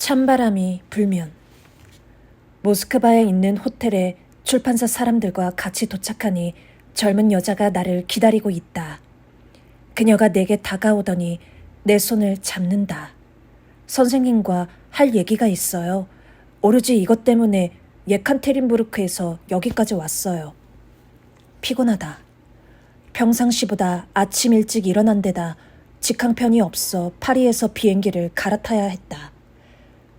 찬바람이 불면 모스크바에 있는 호텔에 출판사 사람들과 같이 도착하니 젊은 여자가 나를 기다리고 있다. 그녀가 내게 다가오더니 내 손을 잡는다. 선생님과 할 얘기가 있어요. 오로지 이것 때문에 예칸테린부르크에서 여기까지 왔어요. 피곤하다. 평상시보다 아침 일찍 일어난 데다 직항편이 없어 파리에서 비행기를 갈아타야 했다.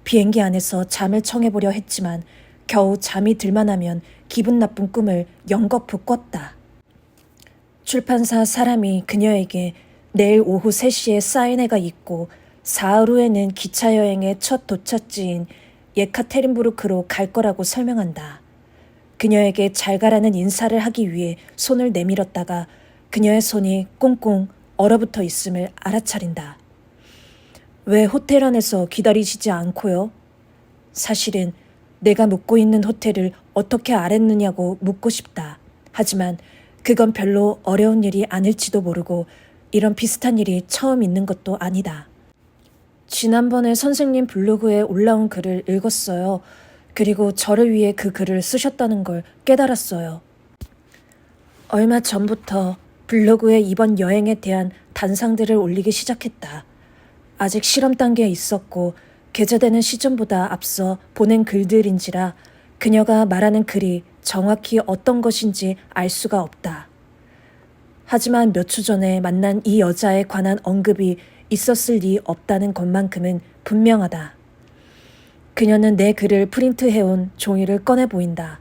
비행기 안에서 잠을 청해보려 했지만 겨우 잠이 들만하면 기분 나쁜 꿈을 연거푸 꿨다. 출판사 사람이 그녀에게 내일 오후 3시에 사인회가 있고 사흘 후에는 기차 여행의 첫 도착지인 예카테린부르크로 갈 거라고 설명한다. 그녀에게 잘 가라는 인사를 하기 위해 손을 내밀었다가 그녀의 손이 꽁꽁 얼어붙어 있음을 알아차린다. 왜 호텔 안에서 기다리시지 않고요? 사실은 내가 묵고 있는 호텔을 어떻게 알았느냐고 묻고 싶다. 하지만 그건 별로 어려운 일이 아닐지도 모르고 이런 비슷한 일이 처음 있는 것도 아니다. 지난번에 선생님 블로그에 올라온 글을 읽었어요. 그리고 저를 위해 그 글을 쓰셨다는 걸 깨달았어요. 얼마 전부터 블로그에 이번 여행에 대한 단상들을 올리기 시작했다. 아직 실험 단계에 있었고 게재되는 시점보다 앞서 보낸 글들인지라 그녀가 말하는 글이 정확히 어떤 것인지 알 수가 없다. 하지만 몇 주 전에 만난 이 여자에 관한 언급이 있었을 리 없다는 것만큼은 분명하다. 그녀는 내 글을 프린트해온 종이를 꺼내 보인다.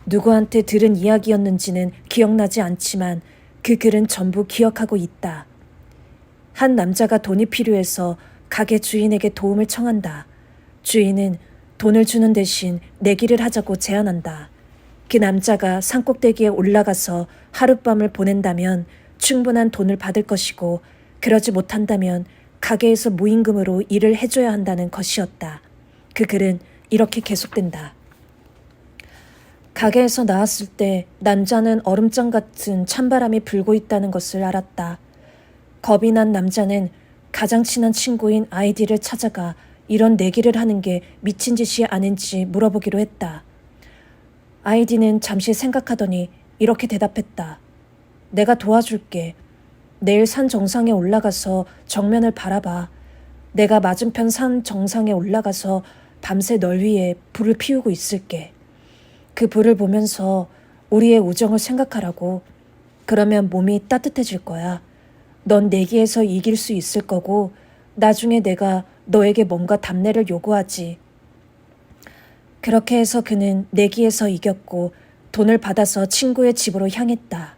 누구한테 들은 이야기였는지는 기억나지 않지만 그 글은 전부 기억하고 있다. 한 남자가 돈이 필요해서 가게 주인에게 도움을 청한다. 주인은 돈을 주는 대신 내기를 하자고 제안한다. 그 남자가 산꼭대기에 올라가서 하룻밤을 보낸다면 충분한 돈을 받을 것이고 그러지 못한다면 가게에서 무임금으로 일을 해줘야 한다는 것이었다. 그 글은 이렇게 계속된다. 가게에서 나왔을 때 남자는 얼음장 같은 찬바람이 불고 있다는 것을 알았다. 겁이 난 남자는 가장 친한 친구인 아이디를 찾아가 이런 내기를 하는 게 미친 짓이 아닌지 물어보기로 했다. 아이디는 잠시 생각하더니 이렇게 대답했다. 내가 도와줄게. 내일 산 정상에 올라가서 정면을 바라봐. 내가 맞은편 산 정상에 올라가서 밤새 널 위해 불을 피우고 있을게. 그 불을 보면서 우리의 우정을 생각하라고. 그러면 몸이 따뜻해질 거야. 넌 내기에서 이길 수 있을 거고 나중에 내가 너에게 뭔가 답례를 요구하지. 그렇게 해서 그는 내기에서 이겼고 돈을 받아서 친구의 집으로 향했다.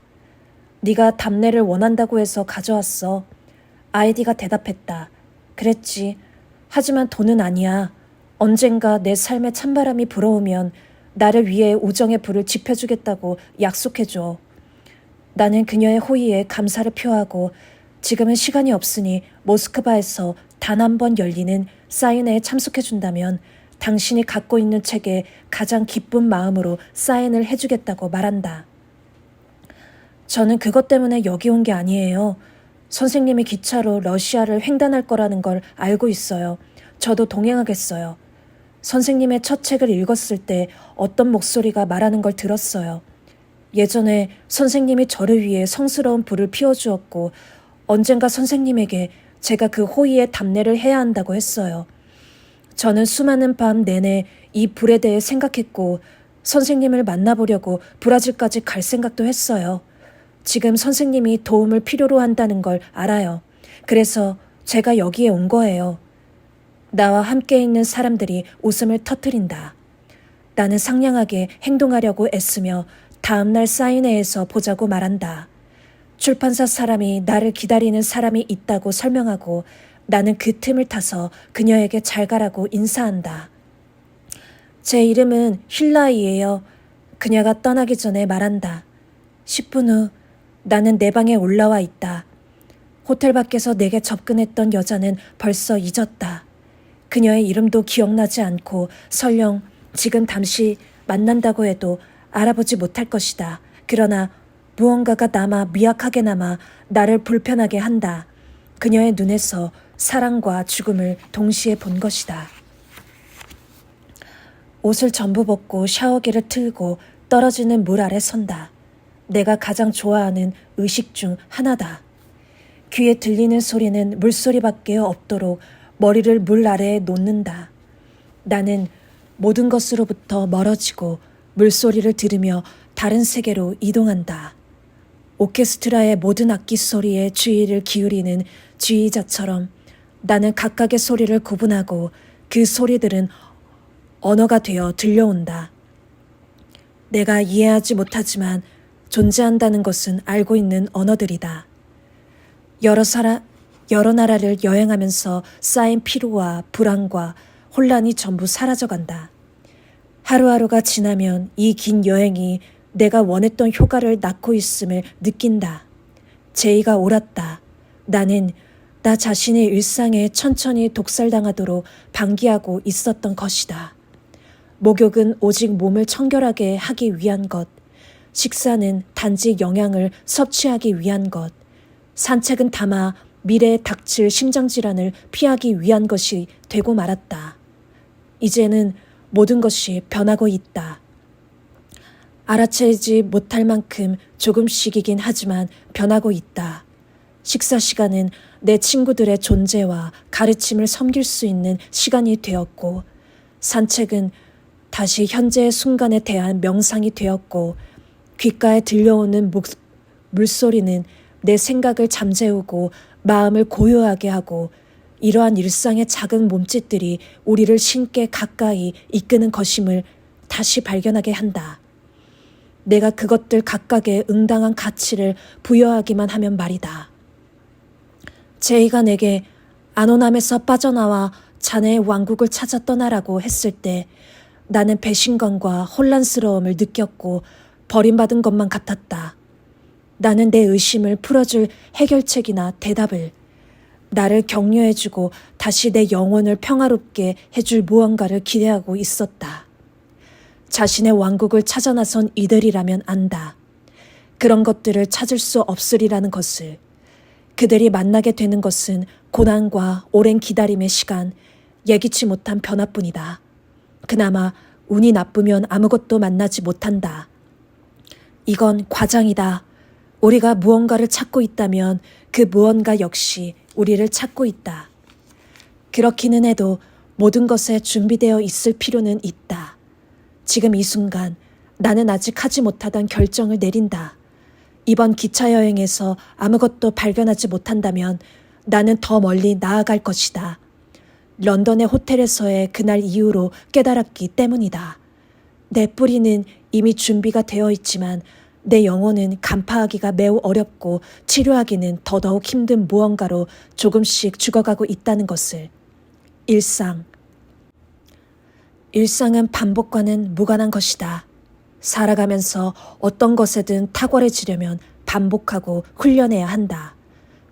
네가 답례를 원한다고 해서 가져왔어. 아이디가 대답했다. 그랬지. 하지만 돈은 아니야. 언젠가 내 삶에 찬바람이 불어오면 나를 위해 우정의 불을 지펴주겠다고 약속해줘. 나는 그녀의 호의에 감사를 표하고 지금은 시간이 없으니 모스크바에서 단 한 번 열리는 사인회에 참석해준다면 당신이 갖고 있는 책에 가장 기쁜 마음으로 사인을 해주겠다고 말한다. 저는 그것 때문에 여기 온 게 아니에요. 선생님이 기차로 러시아를 횡단할 거라는 걸 알고 있어요. 저도 동행하겠어요. 선생님의 첫 책을 읽었을 때 어떤 목소리가 말하는 걸 들었어요. 예전에 선생님이 저를 위해 성스러운 불을 피워주었고 언젠가 선생님에게 제가 그 호의의 답례를 해야 한다고 했어요. 저는 수많은 밤 내내 이 불에 대해 생각했고 선생님을 만나보려고 브라질까지 갈 생각도 했어요. 지금 선생님이 도움을 필요로 한다는 걸 알아요. 그래서 제가 여기에 온 거예요. 나와 함께 있는 사람들이 웃음을 터뜨린다. 나는 상냥하게 행동하려고 애쓰며 다음날 사인회에서 보자고 말한다. 출판사 사람이 나를 기다리는 사람이 있다고 설명하고 나는 그 틈을 타서 그녀에게 잘 가라고 인사한다. 제 이름은 힐라이예요. 그녀가 떠나기 전에 말한다. 10분 후 나는 내 방에 올라와 있다. 호텔 밖에서 내게 접근했던 여자는 벌써 잊었다. 그녀의 이름도 기억나지 않고 설령 지금 잠시 만난다고 해도 알아보지 못할 것이다. 그러나 무언가가 남아 미약하게 남아 나를 불편하게 한다. 그녀의 눈에서 사랑과 죽음을 동시에 본 것이다. 옷을 전부 벗고 샤워기를 틀고 떨어지는 물 아래 선다. 내가 가장 좋아하는 의식 중 하나다. 귀에 들리는 소리는 물소리밖에 없도록 머리를 물 아래에 놓는다. 나는 모든 것으로부터 멀어지고 물소리를 들으며 다른 세계로 이동한다. 오케스트라의 모든 악기 소리에 주의를 기울이는 지휘자처럼 나는 각각의 소리를 구분하고 그 소리들은 언어가 되어 들려온다. 내가 이해하지 못하지만 존재한다는 것은 알고 있는 언어들이다. 여러 나라를 여행하면서 쌓인 피로와 불안과 혼란이 전부 사라져간다. 하루하루가 지나면 이 긴 여행이 내가 원했던 효과를 낳고 있음을 느낀다. 제의가 옳았다. 나는 나 자신의 일상에 천천히 독살당하도록 방기하고 있었던 것이다. 목욕은 오직 몸을 청결하게 하기 위한 것, 식사는 단지 영양을 섭취하기 위한 것, 산책은 다마 미래에 닥칠 심장질환을 피하기 위한 것이 되고 말았다. 이제는 모든 것이 변하고 있다. 알아채지 못할 만큼 조금씩이긴 하지만 변하고 있다. 식사 시간은 내 친구들의 존재와 가르침을 섬길 수 있는 시간이 되었고, 산책은 다시 현재의 순간에 대한 명상이 되었고, 귓가에 들려오는 물소리는 내 생각을 잠재우고 마음을 고요하게 하고, 이러한 일상의 작은 몸짓들이 우리를 신께 가까이 이끄는 것임을 다시 발견하게 한다. 내가 그것들 각각의 응당한 가치를 부여하기만 하면 말이다. 제이가 내게 안온함에서 빠져나와 자네의 왕국을 찾아 떠나라고 했을 때 나는 배신감과 혼란스러움을 느꼈고 버림받은 것만 같았다. 나는 내 의심을 풀어줄 해결책이나 대답을, 나를 격려해주고 다시 내 영혼을 평화롭게 해줄 무언가를 기대하고 있었다. 자신의 왕국을 찾아 나선 이들이라면 안다. 그런 것들을 찾을 수 없으리라는 것을. 그들이 만나게 되는 것은 고난과 오랜 기다림의 시간, 예기치 못한 변화뿐이다. 그나마 운이 나쁘면 아무것도 만나지 못한다. 이건 과장이다. 우리가 무언가를 찾고 있다면 그 무언가 역시 우리를 찾고 있다. 그렇기는 해도 모든 것에 준비되어 있을 필요는 있다. 지금 이 순간 나는 아직 하지 못하던 결정을 내린다. 이번 기차 여행에서 아무것도 발견하지 못한다면 나는 더 멀리 나아갈 것이다. 런던의 호텔에서의 그날 이후로 깨달았기 때문이다. 내 뿌리는 이미 준비가 되어 있지만 내 영혼은 간파하기가 매우 어렵고 치료하기는 더더욱 힘든 무언가로 조금씩 죽어가고 있다는 것을. 일상은 반복과는 무관한 것이다. 살아가면서 어떤 것에든 탁월해지려면 반복하고 훈련해야 한다.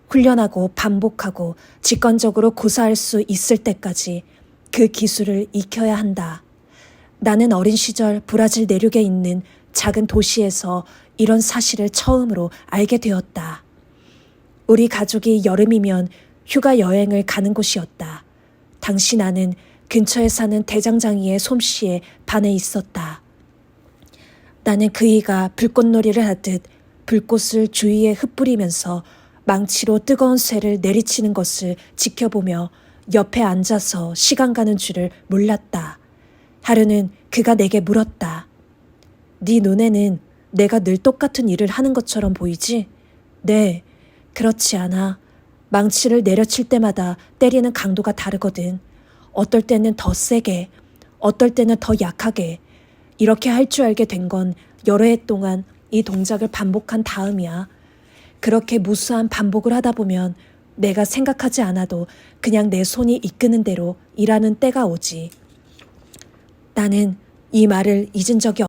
훈련하고 반복하고 직관적으로 구사할 수 있을 때까지 그 기술을 익혀야 한다. 나는 어린 시절 브라질 내륙에 있는 작은 도시에서 이런 사실을 처음으로 알게 되었다. 우리 가족이 여름이면 휴가 여행을 가는 곳이었다. 당시 나는 근처에 사는 대장장이의 솜씨에 반해 있었다. 나는 그이가 불꽃놀이를 하듯 불꽃을 주위에 흩뿌리면서 망치로 뜨거운 쇠를 내리치는 것을 지켜보며 옆에 앉아서 시간 가는 줄을 몰랐다. 하루는 그가 내게 물었다. 네 눈에는 내가 늘 똑같은 일을 하는 것처럼 보이지? 네, 그렇지 않아. 망치를 내려칠 때마다 때리는 강도가 다르거든. 어떨 때는 더 세게, 어떨 때는 더 약하게. 이렇게 할 줄 알게 된 건 여러 해 동안 이 동작을 반복한 다음이야. 그렇게 무수한 반복을 하다 보면 내가 생각하지 않아도 그냥 내 손이 이끄는 대로 일하는 때가 오지. 나는 이 말을 잊은 적이